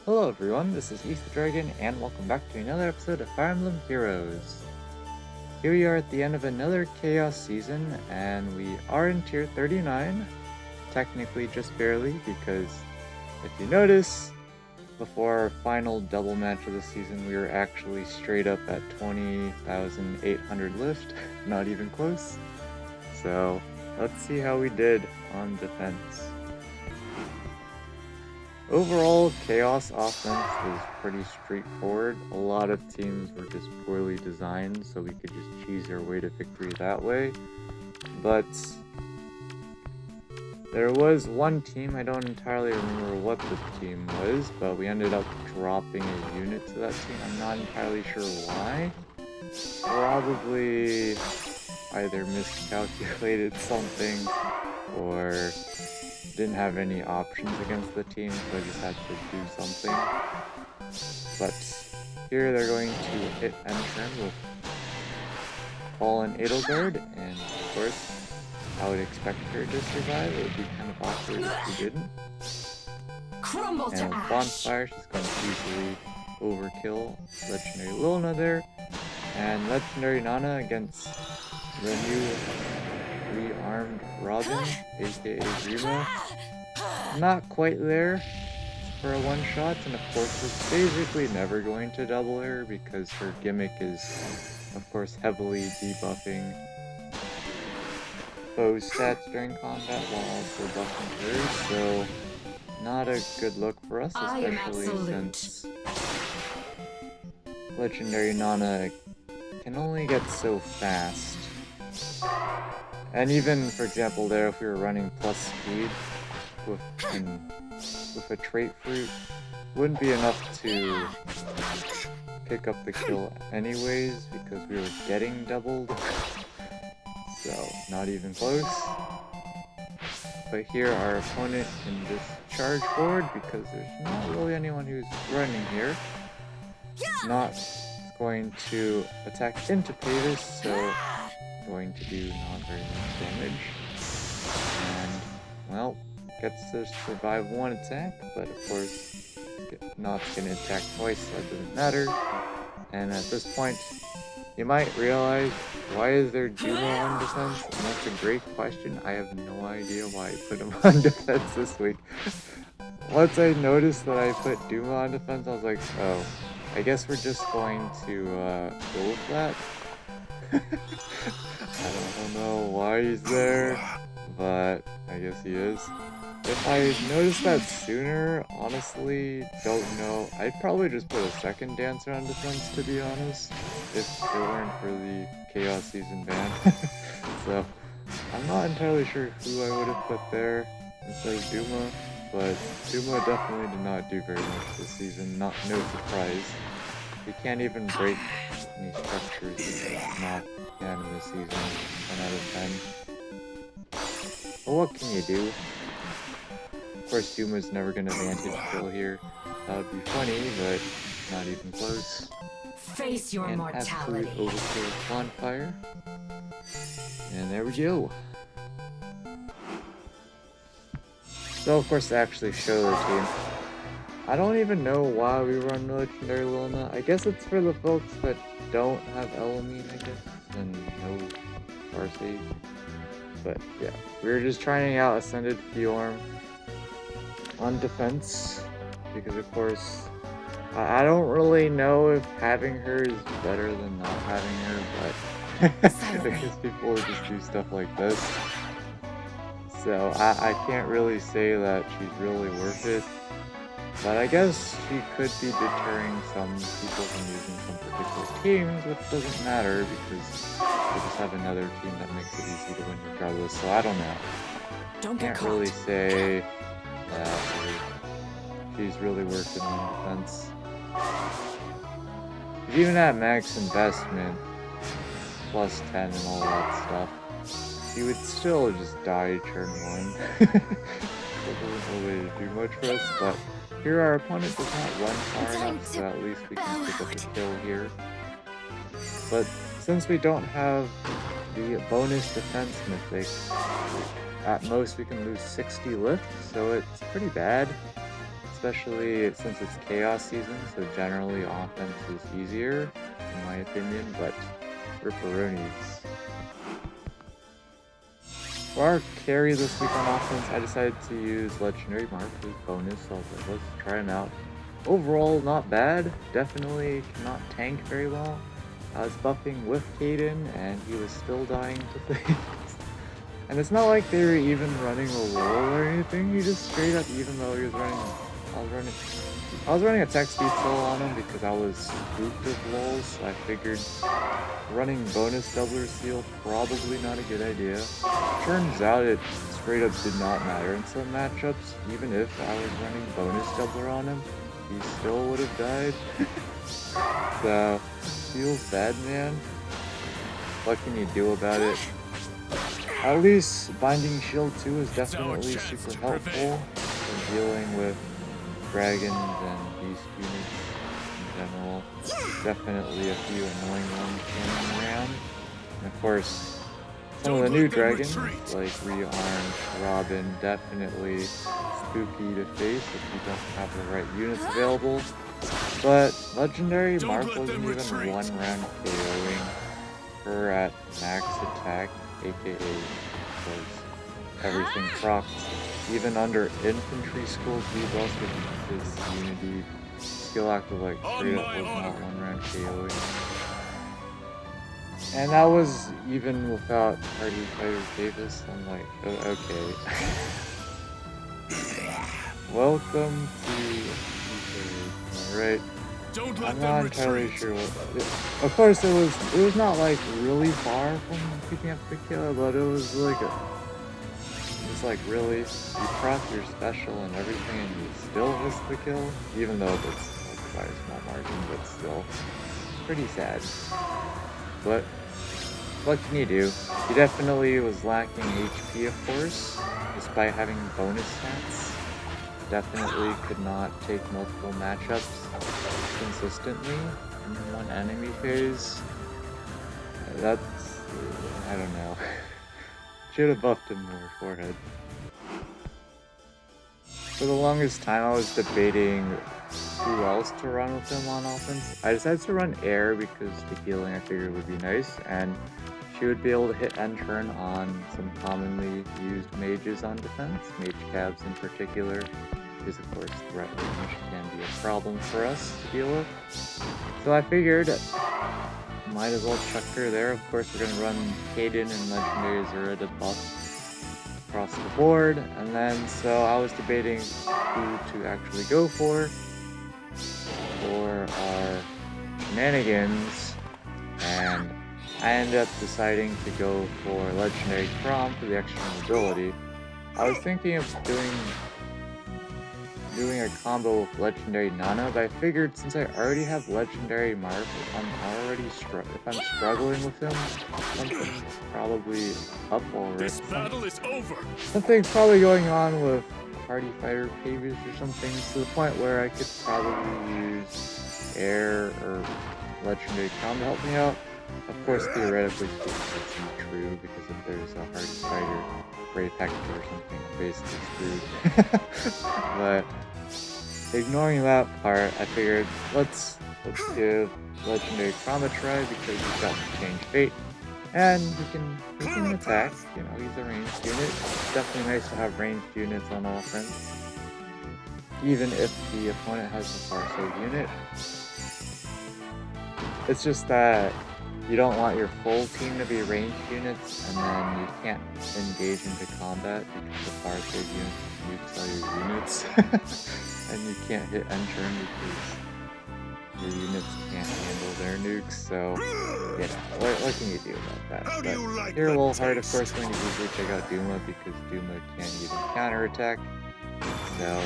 Hello everyone, this is East the Dragon, and welcome back to another episode of Fire Emblem Heroes. Here we are at the end of another Chaos season, and we are in Tier 39. Technically just barely, because if you notice, before our final double match of the season, we were actually straight up at 20,800 lift, not even close. So, let's see how we did on defense. Overall, Chaos offense was pretty straightforward. A lot of teams were just poorly designed, so we could just cheese our way to victory that way. But there was one team, I don't entirely remember what the team was, but we ended up dropping a unit to that team. I'm not entirely sure why. Probably either miscalculated something or didn't have any options against the team, so I just had to do something. But here they're going to hit Emblem with Fallen Edelgard, and of course I would expect her to survive. It would be kind of awkward if she didn't. Crumble And with Bonfire, she's going to easily overkill Legendary Lilna there. And Legendary Nana against the new rearmed Robin, aka Rima. Not quite there for a one-shot, and of course it's basically never going to double her because her gimmick is, of course, heavily debuffing foes' stats during combat while also buffing hers, so not a good look for us, especially since Legendary Nana can only get so fast. And even, for example, there, if we were running plus speed with a trait fruit, wouldn't be enough to pick up the kill anyways, because we were getting doubled. So, not even close. But here, our opponent can just charge forward, because there's not really anyone who's running here. Not going to attack into Pavis, so going to do not very much damage. And, well, gets to survive one attack, but of course, not going to attack twice, so that doesn't matter. And at this point, you might realize, why is there Duma on defense? And that's a great question. I have no idea why I put him on defense this week. Once I noticed that I put Duma on defense, I was like, oh, I guess we're just going to go with that. I don't know why he's there, but I guess he is. If I noticed that sooner, honestly, don't know. I'd probably just put a second dancer on defense, to be honest, if it weren't for the Chaos Season ban. So, I'm not entirely sure who I would have put there instead of Duma, but Duma definitely did not do very much this season, no surprise. He can't even break any structures, he does not can this season, 10 out of 10. But what can you do? Of course, Duma's never gonna vantage kill here. That would be funny, but not even close. Face your And mortality. absolute overkill Bonfire. And there we go. So, of course, to actually show the team, I don't even know why we run Legendary Lilna. I guess it's for the folks that don't have Elamine, I guess, and no Farseed. But yeah, we were just trying out Ascended Fjorm on defense, because of course, I don't really know if having her is better than not having her, but I guess people will just do stuff like this. So I can't really say that she's really worth it. But I guess she could be deterring some people from using some particular teams, which doesn't matter because we just have another team that makes it easy to win regardless, so I don't know. Can't really say that she's really worth it on defense. Even at max investment, plus 10 and all that stuff, she would still just die turn 1. It doesn't really do much for us, but here our opponent does not run far enough, so at least we can pick up a kill here. But since we don't have the bonus defense mythic, at most we can lose 60 lift, so it's pretty bad. especially since it's chaos season, so generally offense is easier, in my opinion, but ripperoonies. For our carry this week on offense, I decided to use Legendary Mark as bonus, so I was like, let's try him out. Overall, not bad. Definitely cannot tank very well. I was buffing with Caden, and he was still dying to things. And it's not like they were even running a lull or anything. He just straight up, even though he was running, I was running a tech speed soul on him because I was spooked with lulls. So I figured running bonus doubler seal probably not a good idea. Turns out it straight up did not matter in some matchups. Even if I was running bonus doubler on him, he still would have died. So feels bad, man. What can you do about it? At least Binding Shield 2 is definitely super helpful in dealing with dragons and beast units in general. Definitely a few annoying ones running around. And of course, some of the new dragons, like Rearmed, Robin, definitely spooky to face if you don't have the right units available. But Legendary Mark wasn't even one round KOing her at max attack, aka because everything procs. Even under infantry school debuff with his unity skill active like straight up was not one round KOing. And that was even without Hardy Fighter Davis. I'm like, oh, okay. Welcome to alright. I'm not entirely sure what of course it was not like really far from picking up the kill, but it was like really, you proc your special and everything and you still miss the kill, even though it's like by a small margin, but still pretty sad. But what can you do? He definitely was lacking HP, of course, despite having bonus stats. Definitely could not take multiple matchups consistently in one enemy phase. That's, I don't know. Should have buffed him more forehead. For the longest time I was debating who else to run with him on offense. I decided to run Air because the healing I figured would be nice, and she would be able to hit end turn on some commonly used mages on defense, mage cabs in particular, because of course threat range can be a problem for us to deal with. So I figured might as well chuck her there. Of course we're going to run Caden and Legendary Zura to buff across the board, and then so I was debating who to actually go for our shenanigans, and I ended up deciding to go for Legendary Crom for the extra mobility. I was thinking of doing a combo with Legendary Nana, but I figured since I already have Legendary Mark, if I'm struggling with him, something's probably up already. This battle is over. Something's probably going on with Hardy Fighter Pages or something, to the point where I could probably use Air or Legendary Crom to help me out. Of course, theoretically speaking, that's not true, because if there's a Hardy Fighter Brave Hector or something, I'm basically screwed. But ignoring that part, I figured let's give Legendary Crom a try because he's got to change fate, and he can attack. You know, he's a ranged unit. It's definitely nice to have ranged units on offense, even if the opponent has a Farsight unit. It's just that you don't want your full team to be ranged units, and then you can't engage into combat because the Farsight units nukes all your units, and you can't hit end turn because your units can't handle their nukes. So, you know, what can you do about that? But here, a little hard, of course, when you usually take out Duma because Duma can't even counterattack. So,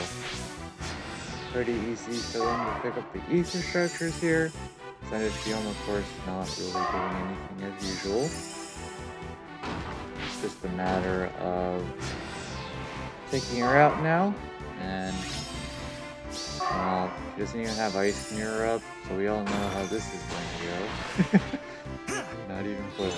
pretty easy for them to pick up the Ether structures here. Ascended Geom, of course, not really doing anything as usual. It's just a matter of taking her out now, and well, she doesn't even have Ice Mirror up, so we all know how this is going to go. Not even close.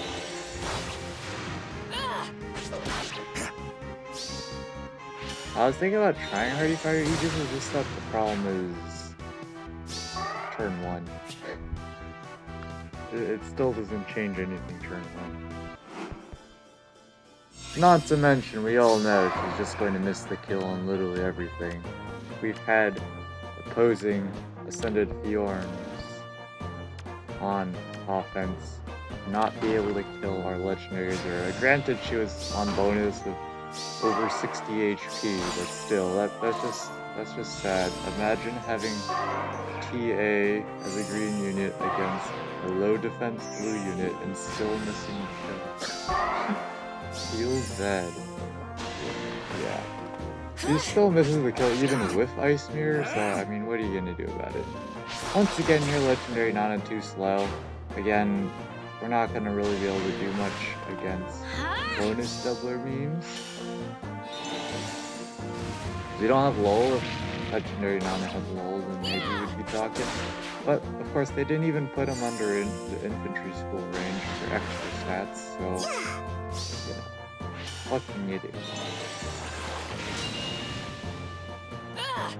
I was thinking about trying Hardy Fire Aegis, it's just that the problem is turn 1. It still doesn't change anything turn 1. Not to mention, we all know she's just going to miss the kill on literally everything. We've had opposing Ascended Fjorms on offense not be able to kill our legendary Zera. Granted, she was on bonus of over 60 HP, but still, that's just sad. Imagine having TA as a green unit against a low defense blue unit and still missing the kill. Feels bad. Yeah. She still misses the kill even with Ice Mirror, so I mean, what are you gonna do about it? Once again, your legendary Nana too slow. Again, we're not gonna really be able to do much against bonus doubler memes. We don't have lull. If legendary Nana had lull, then maybe we'd be talking. But of course, they didn't even put him under the infantry school range for extra stats, so you know, what can you do?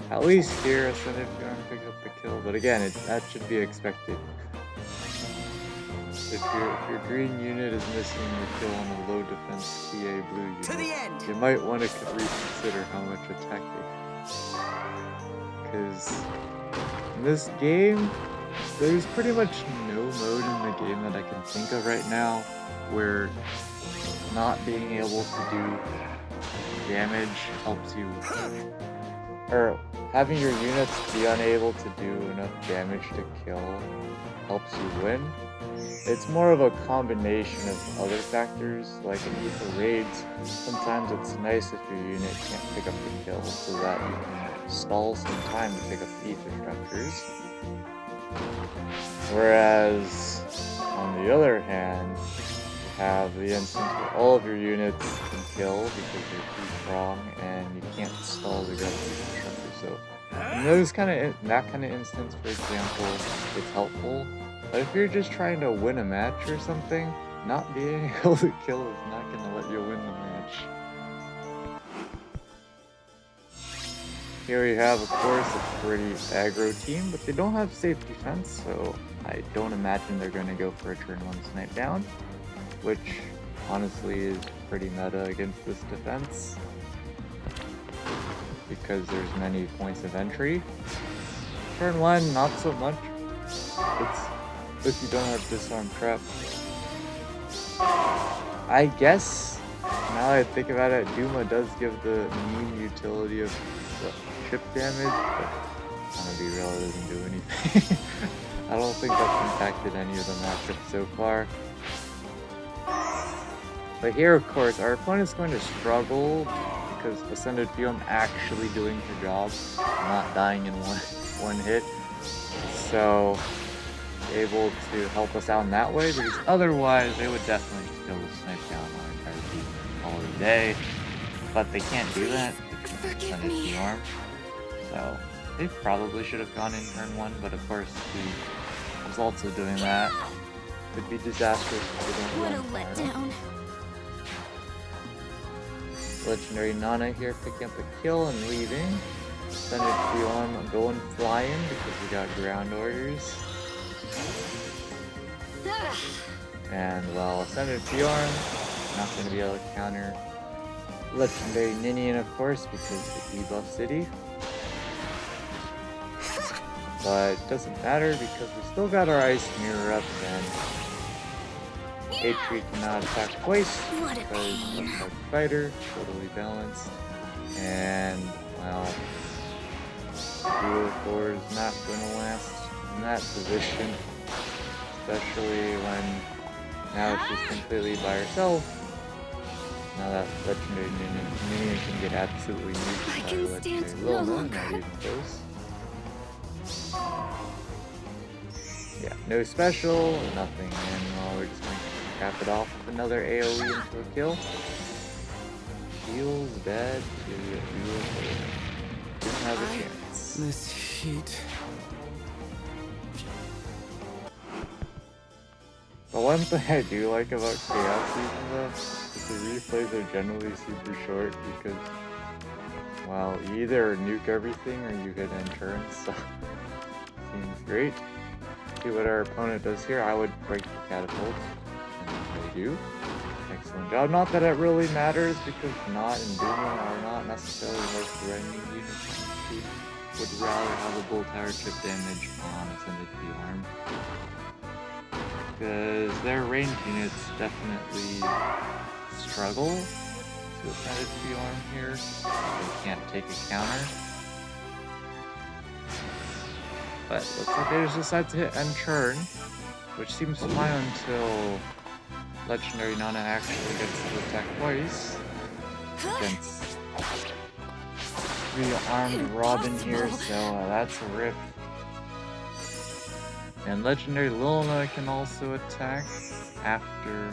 At least here, Ascended Fjorm picks up the kill, but again, that should be expected. If your green unit is missing the kill on a low defense TA blue unit, To the end. you might want to reconsider how much attacking. Because in this game, there's pretty much no mode in the game that I can think of right now where not being able to do damage helps you, or having your units be unable to do enough damage to kill helps you win. It's more of a combination of other factors, like in Ether raids, sometimes it's nice if your unit can't pick up the kill so that you can stall some time to pick up the Ether structures. Whereas, on the other hand, you have the instance where all of your units can kill because they're too strong and you can't stall to get the Ether structures. So, in that kind of instance, for example, it's helpful. But if you're just trying to win a match or something, not being able to kill is not going to let you win the match. Here we have, of course, a pretty aggro team, but they don't have safe defense, so I don't imagine they're going to go for a turn 1 snipe down, which honestly is pretty meta against this defense, because there's many points of entry. Turn 1, not so much. It's if you don't have disarm trap. I guess, now that I think about it, Duma does give the meme utility of chip damage, but I'm gonna be real, it doesn't do anything. I don't think that's impacted any of the matchups so far. But here, of course, our opponent's going to struggle because Ascended Fjorm actually doing her job, not dying in one hit. So, able to help us out in that way, because otherwise they would definitely still snipe down our entire team all day. But they can't do that because it's Ascended Fjorm. So, they probably should have gone in turn 1, but of course the results of doing that could be disastrous if they don't run What a far enough. letdown. Legendary Nana here picking up a kill and leaving. Ascended Fjorm going flying because we got ground orders. And well, Ascended Fjorm not going to be able to counter Legendary Ninian, of course, because the debuff city. But it doesn't matter because we still got our Ice Mirror up and H3 cannot attack twice What a because pain. of our fighter, totally balanced. And well, Duo 4 is not going to last in that position, especially when now she's completely by herself. Now that Legendary Minion can get absolutely nuked I by can Legendary stand no Lilna, longer. not even close. Yeah, no special, nothing, and well, we're just going to cap it off with another AoE into a kill. Feels bad to do it. Didn't have a chance. This heat. The one thing I do like about Chaos Season though, is the replays are generally super short because, well, you either nuke everything or you get in turns, so seems great. See what our opponent does here. I would break the catapult, and they do. Excellent job. Not that it really matters, because Not and Duma are not necessarily the most threatening units on the team. Would rather have a bull tower chip damage on Ascended P-Arm. Because their range units definitely struggle to Ascended P-Arm here. They can't take a counter. But looks like they just decide to hit end turn, which seems fine until Legendary Nana actually gets to attack twice against 3-armed Robin here, so that's a rip. And Legendary Lilna can also attack after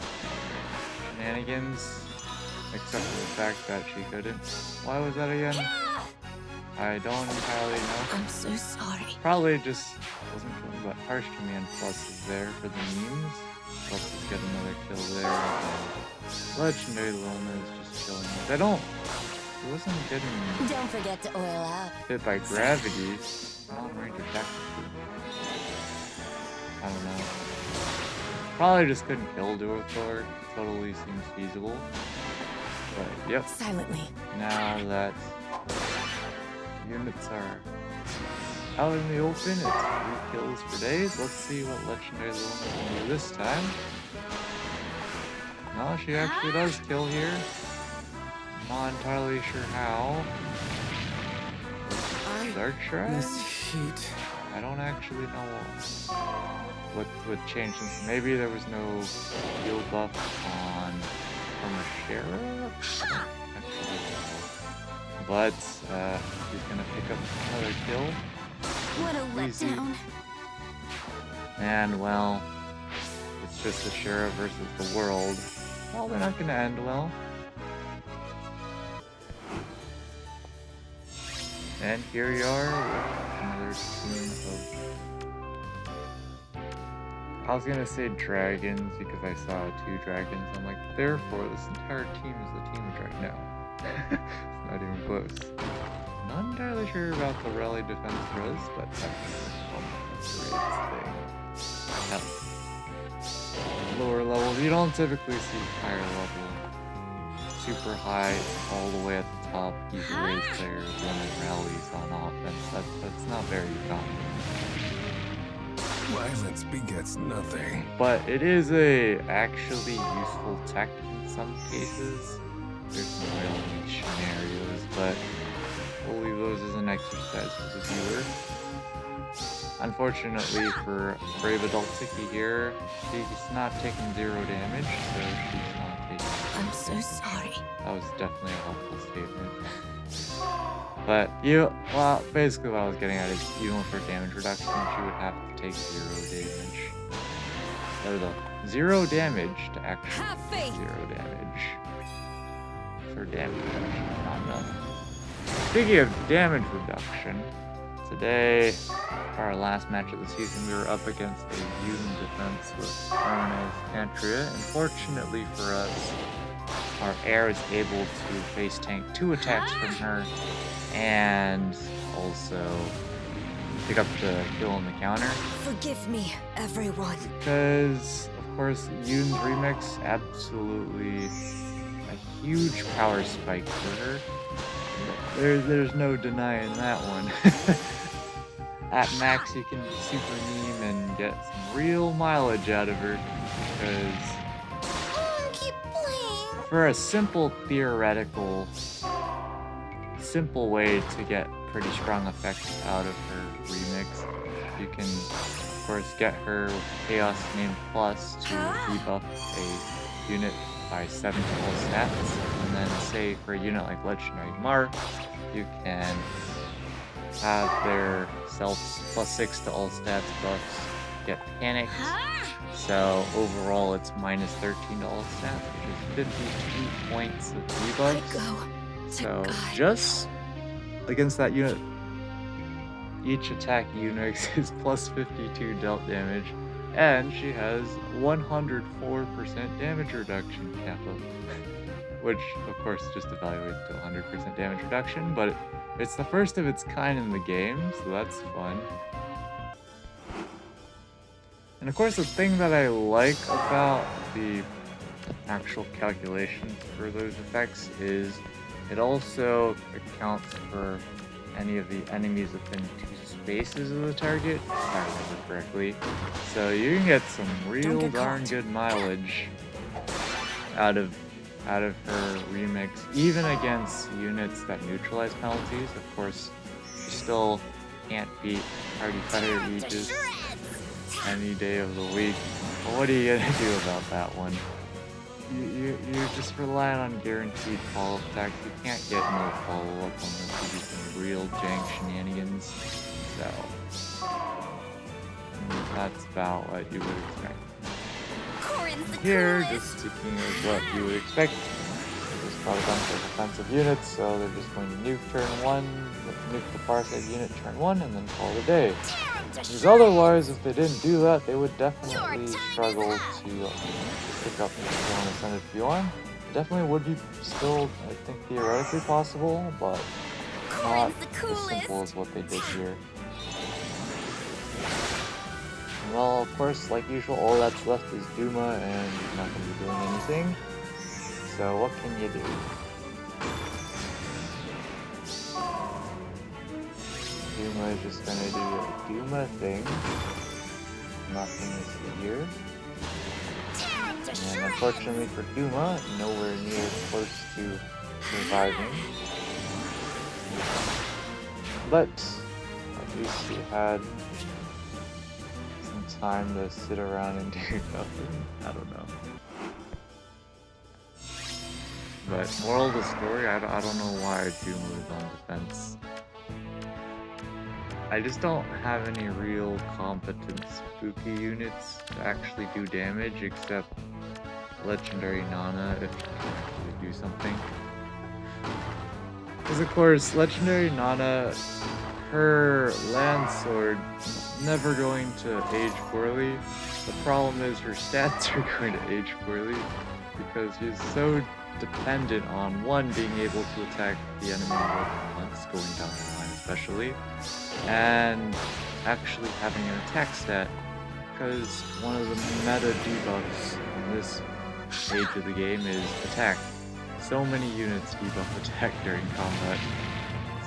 shenanigans, except for the fact that she couldn't. Why was that again? I don't entirely know. I'm so sorry. Probably just wasn't feeling, but Harsh Command Plus is there for the memes. Let's just get another kill there. And Legendary Lilna is just chilling. I don't. He wasn't getting Don't forget to oil out. hit by gravity. Non-range attack. I don't know. Probably just couldn't kill Duothor. Totally seems feasible. But yep. Silently. Now that units are out in the open, it's 3 kills for days. Let's see what Legendary Lilna can do this time. No, she actually does kill here. Not entirely sure how. Dark Shrine? heat. I don't actually know what would change since maybe there was no heal buff on Sheriff. But he's gonna pick up another kill. What a Easy. letdown. And well, it's just the Sheriff versus the world. Probably not gonna end well. And here we are with another team of... I was gonna say dragons because I saw 2 dragons. I'm like, therefore this entire team is the team of dragons. No. It's not even close. Not entirely sure about the rally defense res, but that's a great thing. Lower levels, you don't typically see higher level. Super high, all the way at the top, easy raise players running rallies on offense. That's not very common. Violence begets nothing. But it is a actually useful tech in some cases. There's some real niche scenarios, but we'll leave those as an exercise for the viewer. Unfortunately for Brave Adult Tiki here, she's not taking 0 damage, so she's not taking... I'm so sorry. That was definitely a helpful statement. But well, basically what I was getting at is even for damage reduction, she would have to take 0 damage. Or the 0 damage to actually Have take faith. 0 damage. For damage reduction, not enough. Speaking of damage reduction, today, for our last match of the season, we were up against a Yun defense with Arna's Antria. Unfortunately for us, our heir is able to face tank 2 attacks from her and also pick up the kill on the counter. Forgive me, everyone. Because, of course, Yun's remix, absolutely a huge power spike for her. There's no denying that one. At max, you can super meme and get some real mileage out of her because Keep playing. for a simple theoretical, simple way to get pretty strong effects out of her remix, you can, of course, get her with Chaos Name Plus to debuff a unit by 7 to all stats, and then say for a unit like Legendary Mark, you can have their selves +6 to all stats buffs get panicked. So overall it's minus 13 to all stats, which is 52 points of debuffs. So just against that unit, each attack Unix is plus 52 dealt damage, and she has 104% damage reduction kappa. which of course just evaluates to 100% damage reduction, but it's the first of its kind in the game, so that's fun. And of course, the thing that I like about the actual calculations for those effects is it also accounts for any of the enemies within 2 spaces of the target, if I remember correctly. So you can get some real darn good mileage out of her remix, even against units that neutralize penalties. Of course, you still can't beat Party Fighter Aegis any day of the week. But what are you gonna do about that one? You're just relying on guaranteed follow-up attacks. You can't get no follow-up unless you do some real jank shenanigans. So that's about what you would expect. Here, just speaking of what you would expect, there's got a bunch of offensive units, so they're just going to nuke turn 1, nuke the far side unit turn 1, and then call it a day. Because otherwise, if they didn't do that, they would definitely struggle to pick up the kill and Ascended Bjorn. It definitely would be still, I think, theoretically possible, but not as simple as what they did here. Well, of course, like usual, all that's left is Duma, and he's not going to be doing anything. So what can you do? Duma is just going to do a Duma thing. Nothing is here. And unfortunately for Duma, nowhere near close to surviving. But at least he had time to sit around and do nothing. I don't know. But moral of the story, I don't know why I do move on defense. I just don't have any real competent spooky units to actually do damage except Legendary Nana if you can actually do something. Because of course, Legendary Nana, her land sword never going to age poorly. The problem is her stats are going to age poorly because she's so dependent on one, being able to attack the enemy once going down the line especially, and actually having an attack stat, because one of the meta debuffs in this age of the game is attack. So many units debuff attack during combat.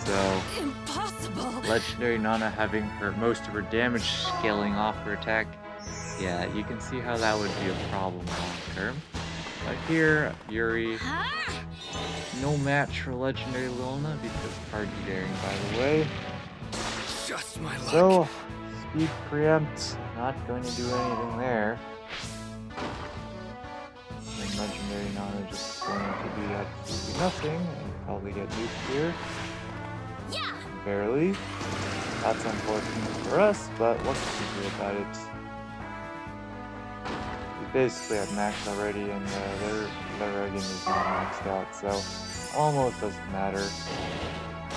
So, impossible. Legendary Nana having her most of her damage scaling off her attack, yeah, you can see how that would be a problem long term. But here, Yuri, no match for Legendary Lilna because party daring, by the way. Just my luck. So, speed preempt, not going to do anything there. And Legendary Nana just going to do absolutely nothing and probably get nuked here. Barely. That's unfortunate for us, but what can we do about it? We basically have maxed already, and their Reagan is not maxed out, so almost doesn't matter.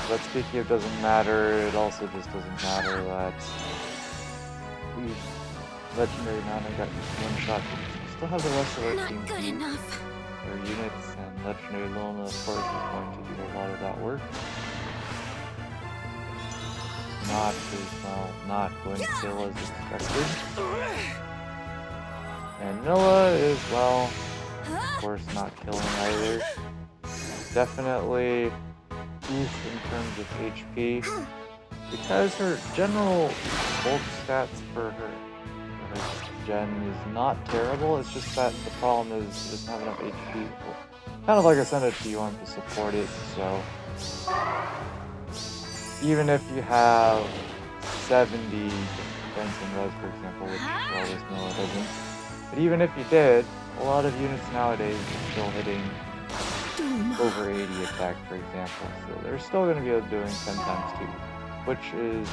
But speaking of doesn't matter, it also just doesn't matter that Legendary Nana got one shot. Still has the rest of our team to use their units, and Legendary Lilna, of course, is going to do a lot of that work. Not as well, not going to kill as expected. And Nilla is, well, of course, not killing either. Definitely oof in terms of HP, because her general bulk stats for her gen is not terrible. It's just that the problem is she doesn't have enough HP. Well, kind of like I sent it to you on to support it, so even if you have 70 defense and res, for example, which always Noah doesn't, but even if you did, a lot of units nowadays are still hitting over 80 attack, for example, so they're still going to be doing 10 times 2, which is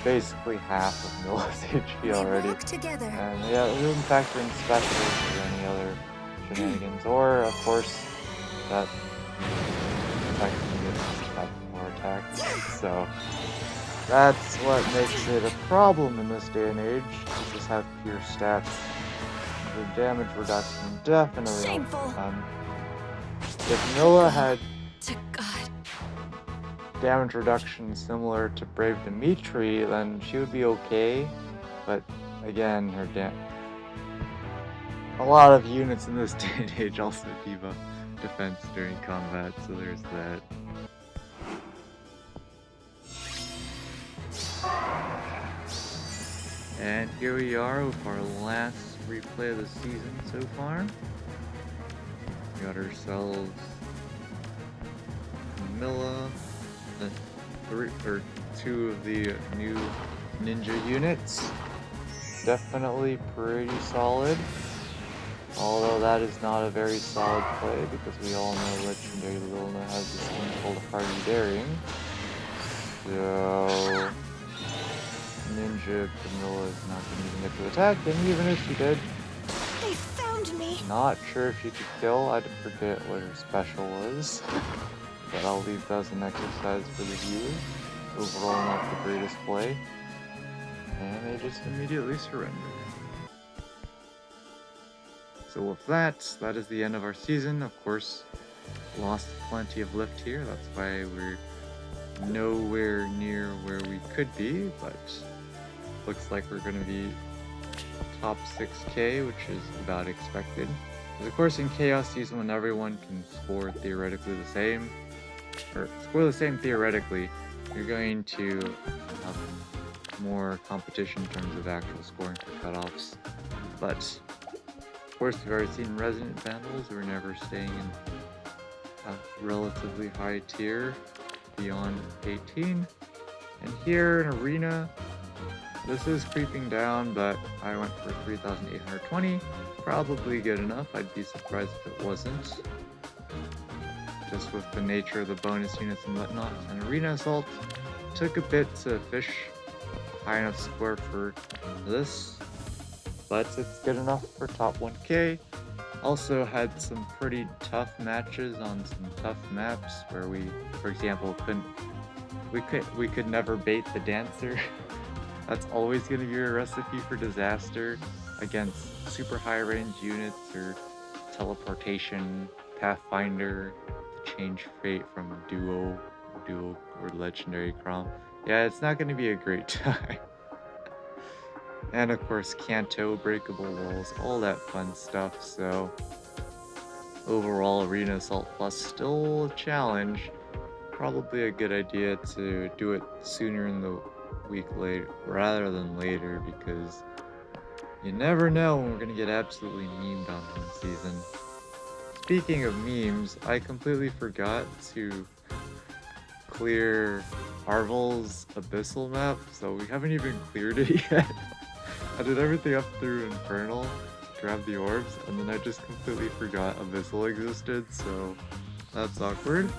basically half of Noah's HP already. And yeah, we wouldn't factor in specials or any other shenanigans, or of course that more attacks. So that's what makes it a problem in this day and age, to just have pure stats. The damage reduction definitely helps a ton. If Milla had To God. damage reduction similar to Brave Dimitri, then she would be okay. But again, her a lot of units in this day and age also debuff defense during combat, so there's that. And here we are with our last replay of the season so far. We got ourselves Milla, two of the new ninja units. Definitely pretty solid. Although that is not a very solid play because we all know Legendary Lilna has this thing called Hardy Daring. So Ninja Camilla is not going to even get to attack, and even if she did, They found me. not sure if she could kill. I forget what her special was, but I'll leave that as an exercise for the viewers. Overall, not the greatest play, and they just immediately surrender. So with that is the end of our season. Of course, lost plenty of lift here. That's why we're nowhere near where we could be, but looks like we're going to be top 6k, which is about expected. Because of course in Chaos Season, when everyone can score theoretically the same, or score the same theoretically, you're going to have more competition in terms of actual scoring for cutoffs. But of course, we've already seen Resident Vandals who are never staying in a relatively high tier beyond 18. And here in Arena, this is creeping down, but I went for 3,820. Probably good enough. I'd be surprised if it wasn't. Just with the nature of the bonus units and whatnot. And Arena Assault took a bit to fish a high enough score for this, but it's good enough for top 1k. Also had some pretty tough matches on some tough maps where we, for example, we could never bait the Dancer. That's always going to be a recipe for disaster against super high range units or teleportation, Pathfinder, change fate from duo or legendary Crom. Yeah, it's not going to be a great time. And of course, Kanto, breakable walls, all that fun stuff. So overall, Arena Assault Plus still a challenge. Probably a good idea to do it sooner in the week later rather than later, because you never know when we're gonna get absolutely memed on one season. Speaking of memes, I completely forgot to clear Arvel's Abyssal map, so we haven't even cleared it yet. I did everything up through Infernal to grab the orbs, and then I just completely forgot Abyssal existed, so that's awkward.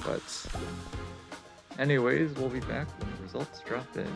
But anyways, we'll be back when the results drop in.